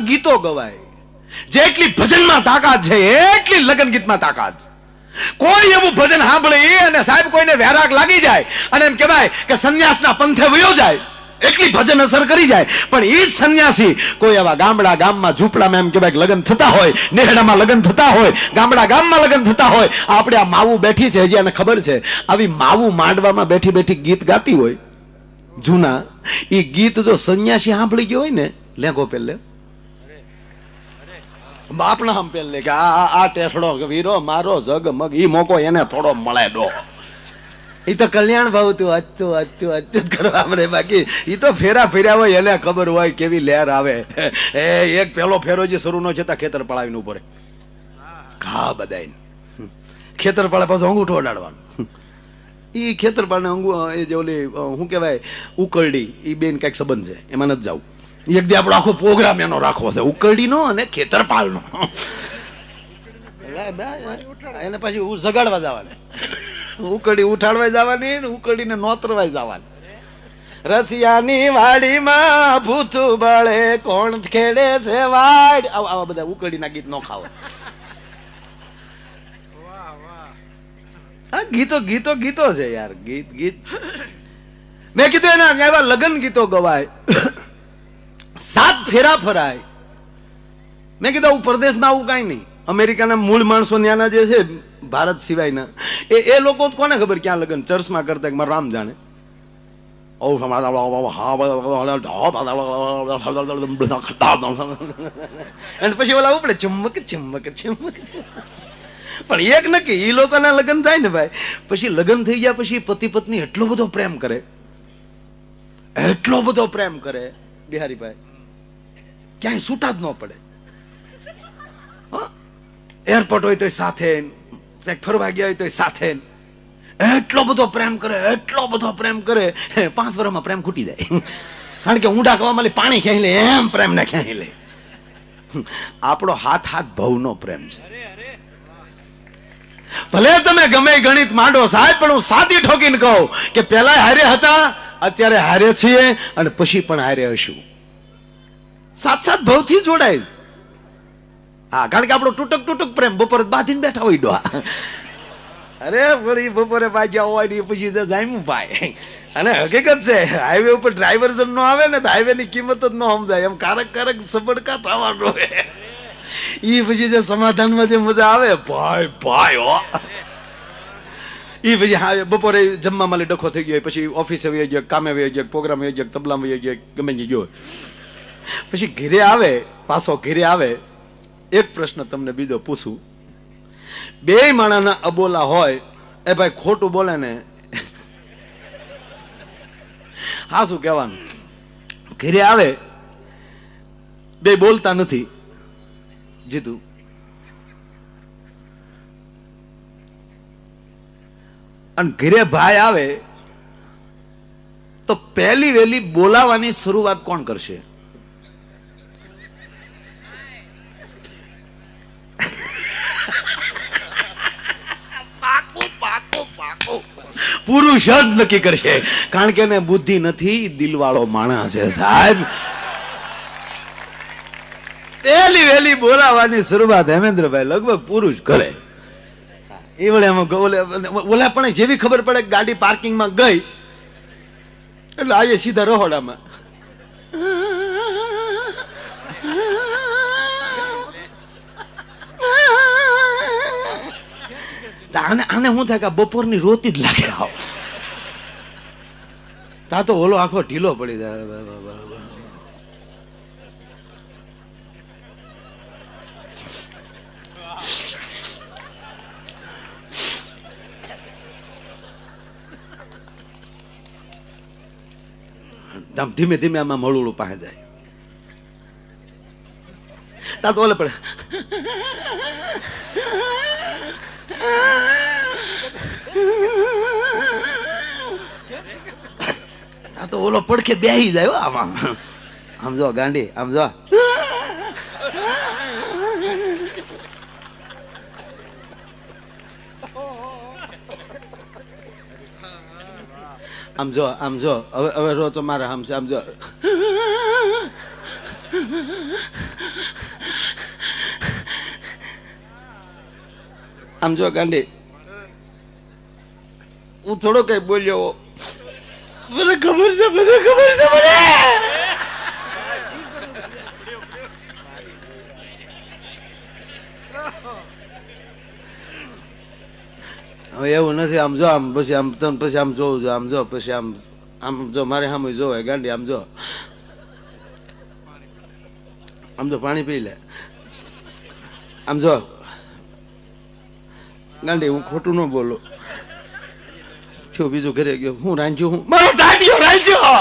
ગીતો ગવાય. જેટલી ભજનમાં તાકાત છે એટલી લગ્ન ગીતમાં તાકાત. કોઈ એવું ભજન સાંભળી અને સાહેબ કોઈને વેરાગ લાગી જાય અને એમ કહેવાય કે સંન્યાસના પંથે વયો જાય, એટલી ભજન અસર કરી જાય. પણ એ સંન્યાસી કોઈ એવા ગામમાં ઝૂંપડામાં એમ કહેવાય લગ્ન થતા હોય, નેહડામાં લગ્ન થતા હોય, ગામમાં લગ્ન થતા હોય. આપણે આ માવું બેઠી છે, હજી આને ખબર છે, આવી માવું માંડવામાં બેઠી બેઠી ગીત ગાતી હોય જૂના. એ ગીત જો સંન્યાસી સાંભળી ગયો હોય ને, લેગો પેલે બાપના આમ પેલે કે આ ટેસડો વીરો મારો જગમગ, ઈ મોકો એને થોડો મળે ડો. એ તો કલ્યાણ ભાવ તું અચ્યું કરવા મળે. બાકી એ તો ફેરા ફેર્યા હોય એને ખબર હોય કેવી લહેર આવે. એક પેલો ફેરો જે શરૂ ન થતા ખેતર પડાવીને ઉપર ઘા બધાય ખેતર પાડે પાછું અંગૂઠો અડાડવાનું. એ ખેતર પાડને એ જે ઓલી શું કહેવાય ઉકરડી, એ બેન કઈક સંબંધ છે, એમાં નથી જવું. એક દી આપણો આખો પ્રોગ્રામ એનો રાખવો છે ઉકરડીનો અને ખેતરપાલનો. એને પછી જગાડવા જવાને, ઉકરડી ઉઠાડવા જવાની ને ઉકરડીને નોતરવા જવાની. રસિયાની વાડીમાં ભૂતું બળે કોણ ખેડે છે વાડ, આવા બધા ઉકરડીના ગીત નો ખાવ. ગીતો ગીતો ગીતો છે યાર, ગીત ગીત. મેં કીધું એના એવા લગ્ન ગીતો ગવાય, 7 ફેરા ફરાય. મેં કીધું આવું પરદેશમાં આવું કઈ નહીં. અમેરિકાના મૂળ માણસો ત્યાંના જે છે ભારત સિવાયના એ લોકો કોને ખબર ક્યાં લગ્ન ચર્ચમાં કરતા કે મારા રામ જાણે. અને પછી ઓલા ઉપડે ચુમ્મક ચુમ્મક ચુમ્મક. પણ એક નક્કી, એ લોકોના લગ્ન થાય ને ભાઈ, પછી લગ્ન થઈ ગયા પછી પતિ પત્ની એટલો બધો પ્રેમ કરે, એટલો બધો પ્રેમ કરે બિહારીભાઈ, ક્યાંય છૂટા જ ન પડે. એરપોર્ટ હોય તો સાથે, ફરવા ગયા હોય તો સાથે, એટલો બધો પ્રેમ કરે, એટલો બધો પ્રેમ કરે. 5 વર્ષમાં પ્રેમ ખૂટી જાય. કારણ કે ઊંડા કવામાં પાણી ક્યાંય લે એમ પ્રેમ ને ક્યાંય લે. આપણો હાથ ભવનો પ્રેમ છે. ભલે તમે ગમે ગણિત માંડો સાહેબ, પણ હું સાદી ઠોકીને કહું કે પેલા હારે હતા, અત્યારે હારે છીએ અને પછી પણ હારે હશું. 7 ભવથી જોડાય. હા, કારણ કે આપણો તૂટક પ્રેમ બપોરે બાંધીને બેઠા હોય ડોહા. અરે વળી બપોરે બાજ્યા હોય ને પછી જામ્યું ભાઈ. અને હકીકત છે હાઈવે ઉપર ડ્રાઈવર જન નો આવે ને તો હાઈવે ની કિંમત જ ન સમજાય. એમ કારક સબડકા થવાનો. ઈ પછી જે સમાધાનમાં જે મજા આવે ભાઈ ભાઈ હો. ઈ પછી હા બપોરે જમવા માટે ડખો થઈ ગયો, પછી ઓફિસે વહી ગયો, કામે વહી ગયો, પ્રોગ્રામ વહી ગયો, તબલામાં વહી ગયો, ગમે ગયો. પછી ઘરે આવે, પાછો ઘરે આવે. એક પ્રશ્ન તમને બીજો પૂછું, 2 માણાના અબોલા હોય, એ ભાઈ ખોટું બોલે ને હા શું કહેવાનું. ઘરે આવે, 2 બોલતા નથી, જીતું અને ઘરે ભાઈ આવે તો પહેલી વહેલી બોલાવાની શરૂઆત કોણ કરશે? પુરુષ જ નક્કી કરશે. કારણ કે એને બુદ્ધિ નથી, દિલવાળો માણસ છે સાહેબ. પહેલી વહેલી બોલાવાની શરૂઆત હેમેન્દ્રભાઈ લગભગ પુરુષ કરે. એ વડે ઓલા પણ જેવી ખબર પડે ગાડી પાર્કિંગમાં ગઈ એટલે આયે સીધા રહોડામાં. આને શું થાય કે બપોરની રોતી જ લાગે. તા તો ઓલો આખો ઢીલો પડી જાય. ધીમે ધીમે આમાં મળું પાસે જાય. તા તો ઓલે પડે. આ તો ઓલો પડખે બેહી જાય. આમાં આમ જો ગાંડી, આમ જો આમ જો આમ જો હવે રો તો મારે આમ છે. આમ જો આમ જો ગાંડી, હું થોડો કઈ બોલ્યો, મને ખબર છે, મને ખબર છે મને. હવે એવું નથી. આમ જો, આમ પછી આમ તને પછી આમ જોવું જો, આમ જો પછી આમ આમ જો મારે સામે જોવાય ગાંડી. આમ જો, આમ જો પાણી પી લે. આમ જો ગાંડી, હું ખોટું ન બોલું. થયું બીજું ઘરે ગયો, હું રાંધ્યું, હું મારો ટાટિયો રાંધ્યો.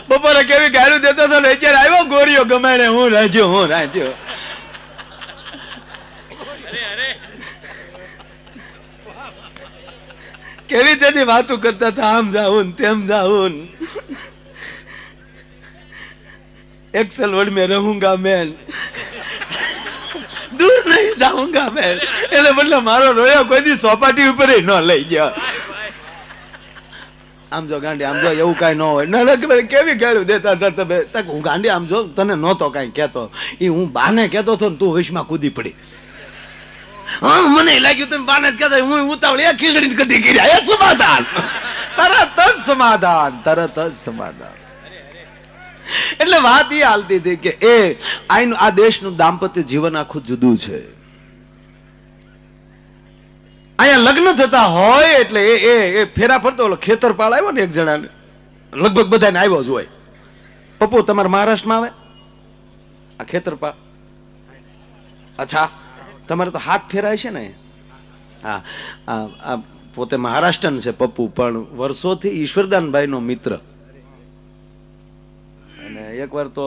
બપોરે કેવી ગાળું દેતો હતો ને અત્યારે આવ્યો ગોરીઓ ગમાડે, હું રાંધ્યો, હું રાંધ્યો. કેવી તેથી વાતું કરતા હતા, આમ જાઉં તેમ જાઉં. एक्सेल वर्ड में रहूंगा मैं, दूर नहीं जाऊंगा मैं. એટલે બદલે મારો રોયો કોઈ દી સોપાટી ઉપર ન લઈ ગયો. આમ જો ગાંડી, આમ જો એવું કઈ ન હોય. ના કેવી ગાળું દેતા હતા તમે. હું ગાંડી આમ જો તને નહોતો કઈ કેતો, એ હું બાને કેતો હતો ને તું વિશમાં કૂદી પડી. હા મને લાગ્યું તમે બાને જ કહેતા, હું ઉતાવળી ખીચડી કઢી કર્યા. એ સમાધાન, તરત જ સમાધાન, તરત જ સમાધાન. એટલે વાત એ હાલતી હતી કે આ દેશનું દાંપત્ય જીવન આખું જુદું છે. અહીંયા લગ્ન થતા હોય એટલે એ ફેરા ફરતો ખેતરપાળ આવ્યો ને એક જણાને, લગભગ બધાને આવ્યો જ હોય. પપ્પુ તમારે મહારાષ્ટ્રમાં આવે આ ખેતરપાળ? અચ્છા, તમારે તો હાથ ફેરાય છે ને. હા, આ પોતે મહારાષ્ટ્રન છે પપ્પુ, પણ વર્ષોથી ઈશ્વરદાનભાઈ નો મિત્ર. અને એક વાર તો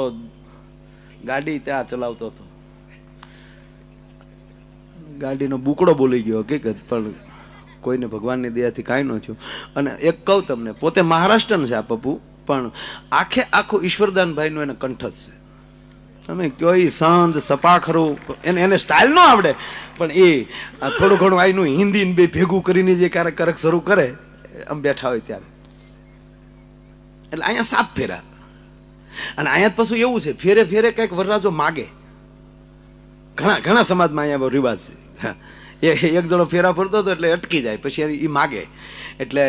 ગાડી ત્યાં ચલાવતો હતો, ગાડીનો બુકડો બોલી ગયો હકીકત, પણ કોઈને ભગવાનની દયાથી કાંઈ ન થયું. અને એક કહું તમને, પોતે મહારાષ્ટ્રન છે આ પપ્પુ, પણ આખે આખું ઈશ્વરદાનભાઈ નું એને કંઠ જ છે. તમે કયો એ સંત સપાખરું, એને સ્ટાઇલ ન આવડે, પણ એ થોડું ઘણું આઈનું હિન્દી બે ભેગું કરીને જે ક્યારેક ક્યારેક શરૂ કરે, આમ બેઠા હોય ત્યારે. એટલે અહીંયા 7 ફેરા. અને અહીંયા પાછું એવું છે, ફેરે ફેરે કઈક વરરાજો માગે. ઘણા ઘણા સમાજમાં અહીંયા રિવાજ છે. એક જણો ફેરા ફરતો હતો એટલે અટકી જાય, પછી એ માગે. એટલે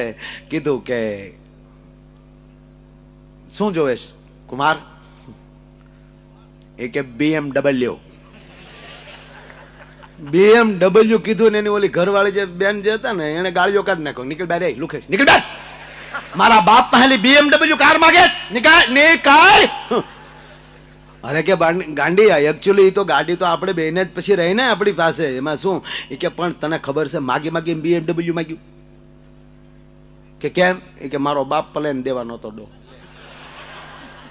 કીધું કે શું જોવે કુમાર? એ કે BMW. BMW કીધું ને એની ઓલી ઘરવાળી જે બેન જે હતા ને, એને ગાળીઓ કાઢી નાખો. નીકળ બાર, લુખેશ નીકળ બાર, મારા બાપ પહેલી BMW કાર માગે. નીકળ. અરે કે ગાંડી, એકચ્યુઅલી તો ગાડી તો આપણે બેને જ પછી રહી ને આપણી પાસે, એમાં શું? એ કે પણ તને ખબર છે માગી માગીને BMW માગ્યું? કે કેમ? એ કે મારો બાપ પ્લેન દેવાનો હતો ડો,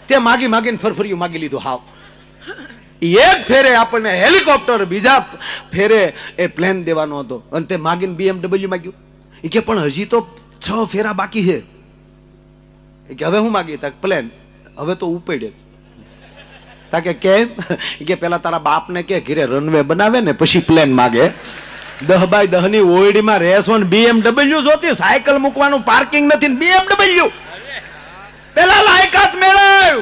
તે માગી માગીને ફરફરિયું માગી લીધું. હાવ એક ફેરે આપણને હેલિકોપ્ટર, બીજા ફેરે એ પ્લેન દેવાનો હતો, અને તે માગીને BMW માગ્યું. એ કે પણ હજી તો 6 ફેરા બાકી છે. એ કે હવે હું માગી? તક પ્લેન. હવે તો ઉપડે જ. તાકે કેમ? કે પેલા તારા બાપ ને કે ઘરે રનવે બનાવે ને પછી પ્લેન માગે. 10x10 ની ઓયડીમાં રહેશો ને BMW જોતી, સાયકલ મૂકવાનું પાર્કિંગ નથી, BMW. પેલા લાયકાત મેળવ.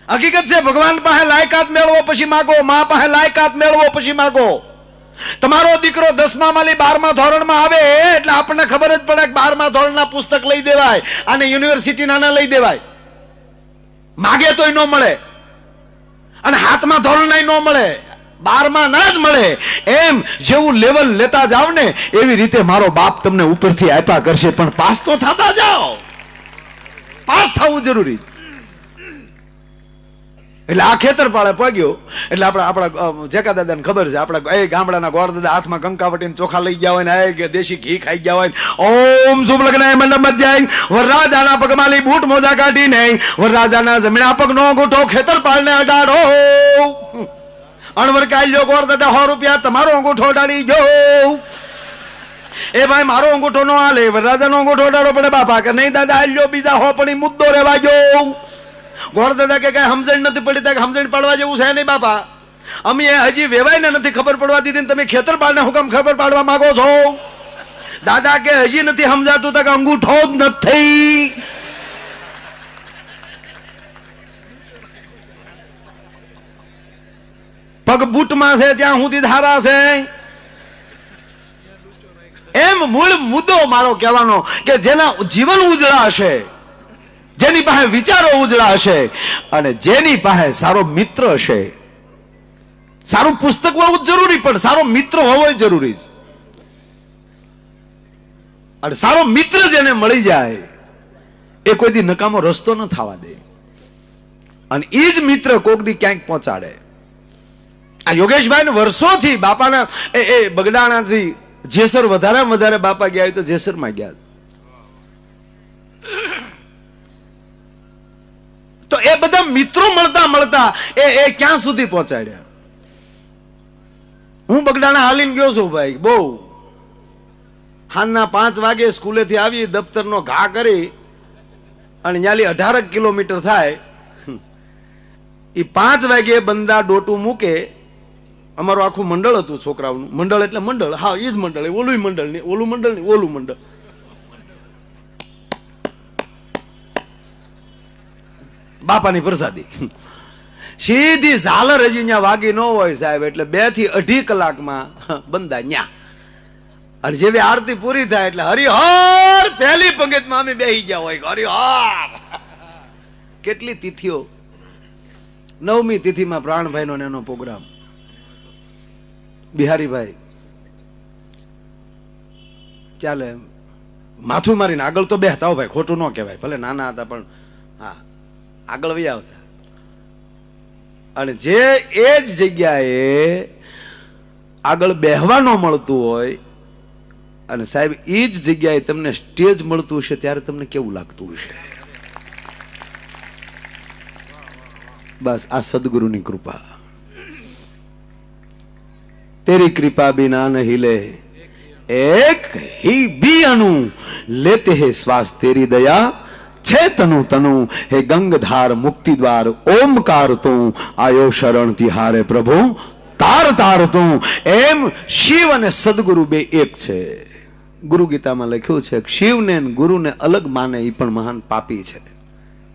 હકીકત છે, ભગવાન પાસે લાયકાત મેળવો પછી માગો, મા પાસે લાયકાત મેળવો પછી માગો. તમારો દીકરો 10મા માલી 12મા ધોરણમાં આવે એટલે આપણને ખબર જ પડે કે 12મા ધોરણના પુસ્તક લઈ દેવાય, અને યુનિવર્સિટી ના લઈ દેવાય. માગે તોય ન મળે, અને 7મા ધોરણના ન મળે, 12મા ના જ મળે. એમ જેવું લેવલ લેતા જાવ ને એવી રીતે મારો બાપ તમને ઉપરથી આપ્યા કરશે, પણ પાસ તો થતા જાઓ. પાસ થવું જરૂરી. એટલે આ ખેતરપાળે પગ્યો એટલે આપણા જેકા દાદાને ખબર છે, આપણા એ ગામડાના ગોળ દાદા હાથમાં કંકાવટીને ચોખા લઈ ગયા હોય ને, કે દેશી ઘી ખાઈ ગયા હોય. ઓમ શુભ લગ્ન મંડપ મધ્યાય, વરરાજાના પગમાલી બૂટ મોજા કાઢી નહીં, વરરાજાના જમીના પગનો અંગૂઠો ખેતરપાળને અડાડો. અણવર કાલ્યો ગોળ દાદા 100 રૂપિયા તમારો અંગૂઠો અડાડી ગયો. એ ભાઈ મારો અંગૂઠો નો હાલે, વરરાજાનો અંગૂઠો અડાડો પડે બાપા. કે નહીં દાદા હાલ્યો, બીજા હો પણ મુદ્દો રેવા ગયો. ગોળ દાદા કે કઈ સમજણ નથી પડી, ત્યાં સમજણ પાડવા જેવું છે નહીં બાપા. અમે હજી વેવાય ને નથી ખબર પડવા દીધી, તમે ખેતરપાળને હુકમ ખબર પાડવા માંગો છો? દાદા કે હજી નથી સમજાતું, તક અંગૂઠો જ નથી. પગ પગ બૂટમાં છે ત્યાં સુધી ધારા છે. એમ મૂળ મુદ્દો મારો કહેવાનો કે જેના જીવન ઉજળા હશે, જેની પાસે વિચારો ઉજળા હશે અને જેની પાસે સારો મિત્ર હશે. સારું પુસ્તક હોવું જરૂરી પણ સારો મિત્ર હોવો જરૂરી છે. અને સારો મિત્ર જેને મળી જાય એ કોઈ દી નકામો રસ્તો ન થવા દે અને એ જ મિત્ર કોક દી ક્યાંક પહોંચાડે. આ યોગેશભાઈ વર્ષોથી બાપાના એ બગડાણાથી જેસર વધારેમાં વધારે બાપા ગયા તો જેસરમાં ગયા. તો એ બધા મિત્રો મળતા મળતા એ ક્યાં સુધી પહોંચાડ્યા. હું બગડાણા હાલીને ગયો છું ભાઈ. બહુ સાંજના 5 વાગે સ્કૂલેથી આવી દફતરનો ઘા કરી અને ન્યાલી 18 કિલોમીટર થાય. એ 5 વાગે બંદા ડોટું મૂકે. અમારું આખું મંડળ હતું છોકરાઓનું. મંડળ એટલે મંડળ, હા એ જ મંડળ, ઓલું મંડળ નહીં, ઓલું મંડળ નહીં, ઓલું મંડળ. બાપાની પ્રસાદી સીધી ઝાલર હજી ત્યાં વાગી ન હોય સાહેબ એટલે 2 થી 2.5 કલાકમાં બંદા ન્યા. અને જેવી આરતી પૂરી થાય એટલે હરિહર પહેલી પંગતમાં અમે બેહી ગયા હોય. હરિહર કેટલી તિથિઓ. 9મી તિથિમાં પ્રાણભાઈ નો એનો પ્રોગ્રામ. બિહારીભાઈ ચાલે માથું મારીને આગળ તો બેહતા હો ભાઈ, ખોટું ન કહેવાય, ભલે નાના હતા પણ હા આગળ વહી આવતા. અને જે એ જ જગ્યાએ આગળ બેહવા ન મળતું હોય અને સાહેબ એ જ જગ્યાએ તમને સ્ટેજ મળતું હશે ત્યારે તમને કેવું લાગતું હશે. બસ આ સદગુરુની કૃપા. तेरी कृपा बिना न हिले एक ही भी अनु लेते है श्वास तेरी दया छे तनु तनु हे गंगधार मुक्ति द्वार ओमकार તું आयो शरण तिहारे प्रभु तार तार તું. એમ શિવ અને સદગુરુ બે એક છે. ગુરુ ગીતામાં લખ્યું છે શિવને ગુરુને અલગ માને એ પણ મહાન પાપી છે.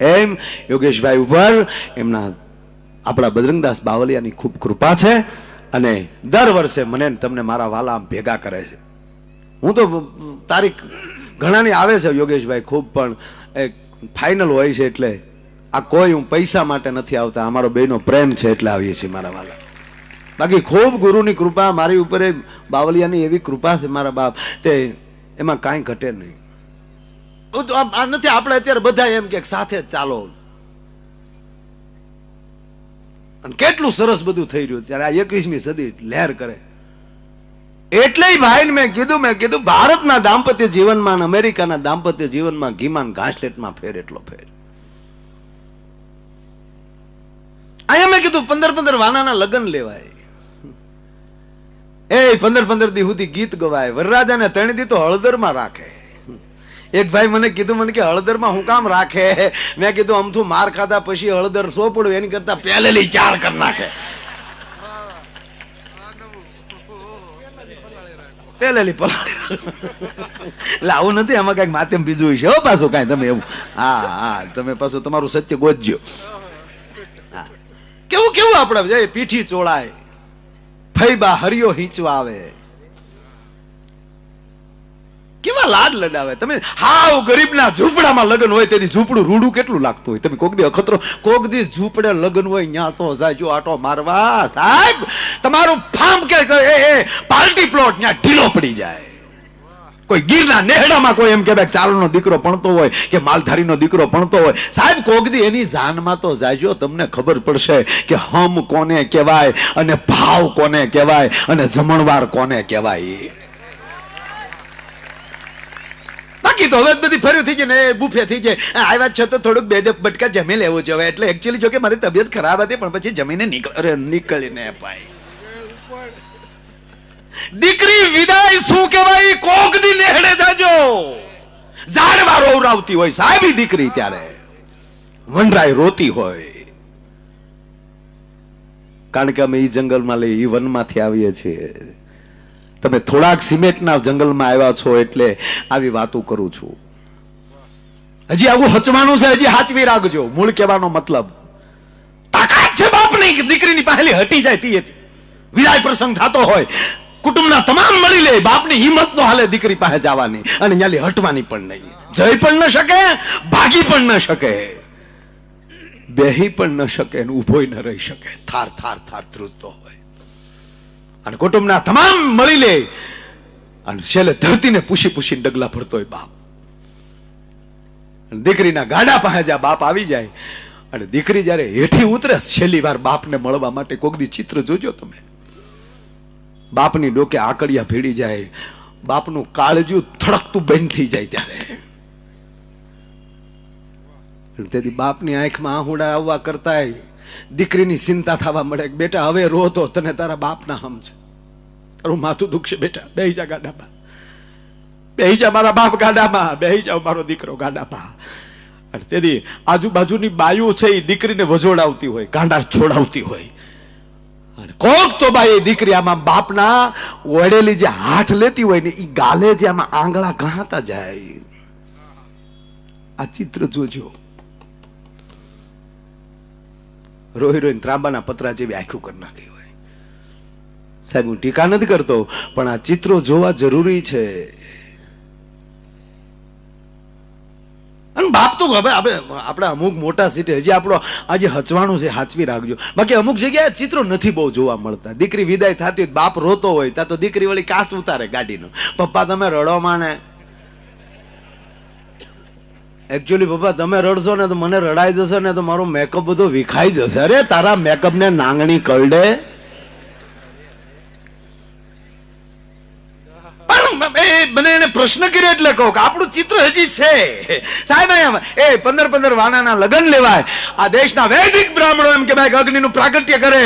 એમ યોગેશભાઈ ઉપર એમના આપણા બજરંગદાસ બાવલિયાની ખૂબ કૃપા છે અને દર વર્ષે મને તમને મારા વાલા ભેગા કરે છે. હું તો તારીખ ઘણાની આવે છે યોગેશભાઈ ખૂબ, પણ ફાઇનલ હોય છે એટલે આ કોઈ હું પૈસા માટે નથી આવતા, અમારો બેનો પ્રેમ છે એટલે આવીએ છીએ મારા વાલા. બાકી ખૂબ ગુરુની કૃપા મારી ઉપર, બાવલિયાની એવી કૃપા છે મારા બાપ, તે એમાં કાંઈ ઘટે નહીં. આ નથી આપણે અત્યારે બધા એમ કે સાથે જ ચાલો અને કેટલું સરસ બધું થઈ રહ્યું ત્યારે આ 21મી સદી લહેર કરે. એટલે ભાઈ મેં કીધું ભારતના દાંપત્ય જીવનમાં અને અમેરિકાના દાંપત્ય જીવનમાં ઘીમાન ઘાસલેટમાં ફેર એટલો ફેર. અહીંયા મેં કીધું 15 વાનાના લગ્ન લેવાય, એ 15 દી સુધી ગીત ગવાય, વરરાજાને 3 દી તો હળદરમાં રાખે. એક ભાઈ મને કીધું, મને કે હળદરમાં હું કામ રાખે? મેં કીધું અમથું માર ખાધા પછી હળદર સોપડું એની કરતા પહેલેલી 4 કરી નાખે. પહેલેલી પલાળી એટલે આવું નથી, આમાં કઈક માધ્યમ બીજું છે હો પાછું કઈ. તમે એવું હા તમે પાછું તમારું સત્ય ગોતજો. કેવું કેવું આપડે પીઠી ચોળાય, ફૈબા હરિયો હીચવા આવે, કેવા લાડ લડાવે. તમે હાવ ગરીબના ઝૂંપડામાં લગ્ન હોય તેથી ઝૂંપડું રૂડું કેટલું લાગતું હોય. તમે કોક દી અખતરો કોક દી ઝૂંપડે લગ્ન હોય ન્યા તો જાજો આટો મારવા સાહેબ, તમારું ફાર્મ કે પાર્ટી પ્લોટ ન્યા ઢીલો પડી જાય. કોઈ ગીરના નેહડામાં કોઈ એમ કે ચાલનો દીકરો ભણતો હોય કે માલધારીનો દીકરો ભણતો હોય, સાહેબ કોક દી એની જાનમાં તો જાજો, તમને ખબર પડશે કે હમ કોને કહેવાય અને ભાવ કોને કહેવાય અને જમણવાર કોને કહેવાય. બાકી તો હવે બધી ફર્યું થઈ જાય ને બુફે થઈ જાય. આવ્યા છે તો થોડુંક બે બટકા જમી લેવું જોઈએ. એટલે એકચ્યુઅલી જો કે મારી તબિયત ખરાબ હતી પણ પછી જમીને નીકળીને પાય. દીકરી વિદાય શું કહેવાય? કોક દી નેહડે જાજો. ઝાડવા રોવરાવતી હોય સાહેબ દીકરી, ત્યારે વનરાય રોતી હોય. કારણ કે અમે ઈ જંગલમાં લઈ ઈ વનમાંથી આવીએ છીએ. તમે થોડાક સિમેન્ટના જંગલમાં આવ્યા છો એટલે આવી વાતો કરું છું. હજી આવું હચવાનું છે, હજી હાચવી રાખજો. મૂળ કહેવાનો મતલબ તાકાત છે બાપની દીકરીની પહેલી હટી જાય તી હતી. વિદાય પ્રસંગ થતો હોય, કુટુંબના તમામ મળી લે, બાપની હિંમત નો હાલે દીકરી પાસે જવાની અને ન્યાલી હટવાની પણ નહીં. જઈ પણ ન શકે, ભાગી પણ ન શકે, બેહી પણ ન શકે, ઉભોય ન રહી શકે, થાર થાર થાર ધ્રુજતો હોય. અને કુટુંબના તમામ મળી લે અને છેલ્લે ધરતીને પૂછી પૂછીને ડગલા ભરતો હોય બાપ. દીકરીના ગાડા પાસે જ્યાં બાપ આવી જાય અને દીકરી જયારે હેઠી ઉતરે છેલ્લી વાર બાપને મળવા માટે, કોક દી ચિત્ર જોજો તમે, બાપની ડોકે આકડિયા ભેડી જાય, બાપનું કાળજું થડકતું બંધ થઈ જાય ત્યારે. તેથી બાપની આંખમાં આહુડા આવવા કરતા દીકરીની ચિંતા થવા મળે કે બેટા હવે રો તો તને તારા બાપના હમ છે, તારું માથું દુખશે, બેટા બેહી જા ગાડામાં, બેહી જા મારા બાપ ગાડામાં, બેહી જાવ મારો દીકરો ગાડામાં. અને તેથી આજુબાજુની બાયુ છે એ દીકરીને વજોડાવતી હોય, ગાંડા છોડાવતી હોય. અને કોક તો બાઈ દીકરી આમાં બાપના વડેલી જે હાથ લેતી હોય ને એ ગાલે જે આમાં આંગળા ઘાતા જાય. આ ચિત્ર જોજો. રોઈ રોઈને ત્રાંબાના પતરા જેવી આંખું કરી નાખી હોય. સાહેબ હું ટીકા નથી કરતો, પણ આ ચિત્રો જોવા જરૂરી છે. અને બાપ તો હવે આપણે અમુક મોટા સીટે હજી આપણો આજે હચવાનું છે, હાચવી રાખજો. બાકી અમુક જગ્યાએ ચિત્રો નથી બહુ જોવા મળતા. દીકરી વિદાય થતી બાપ રોતો હોય ત્યાં તો દીકરી વળી કાચ ઉતારે ગાડીનો, પપ્પા તમે રડો માને. એકચ્યુઅલી પપ્પા તમે રડશો ને તો મને રડાઈ જશે ને તો મારો મેકઅપ બધો વિખાઈ જશે. અરે તારા મેકઅપ ને નાંગણી કરડે. મને એને પ્રશ્ન કર્યો એટલે કહું કે આપણું ચિત્ર હજી છે સાહેબ. એ 15 વાનાના લગ્ન લેવાય. આ દેશના વૈદિક બ્રાહ્મણો એમ કે ભાઈ અગ્નિનું પ્રાગટ્ય કરે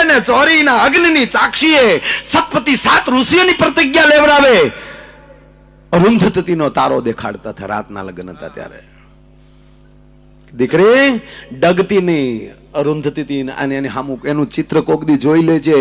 ને ચોરીના અગ્નિની સાક્ષીએ સતપતિ 7 ઋષિઓની પ્રતિજ્ઞા લેવડાવે. અરુંધતીનો તારો દેખાડતા હતા રાતના લગ્ન હતા ત્યારે. દીકરી ડગતી નહીં, અરુંધતી અને એની સામું એનું ચિત્ર કોક દી જોઈ લેજે.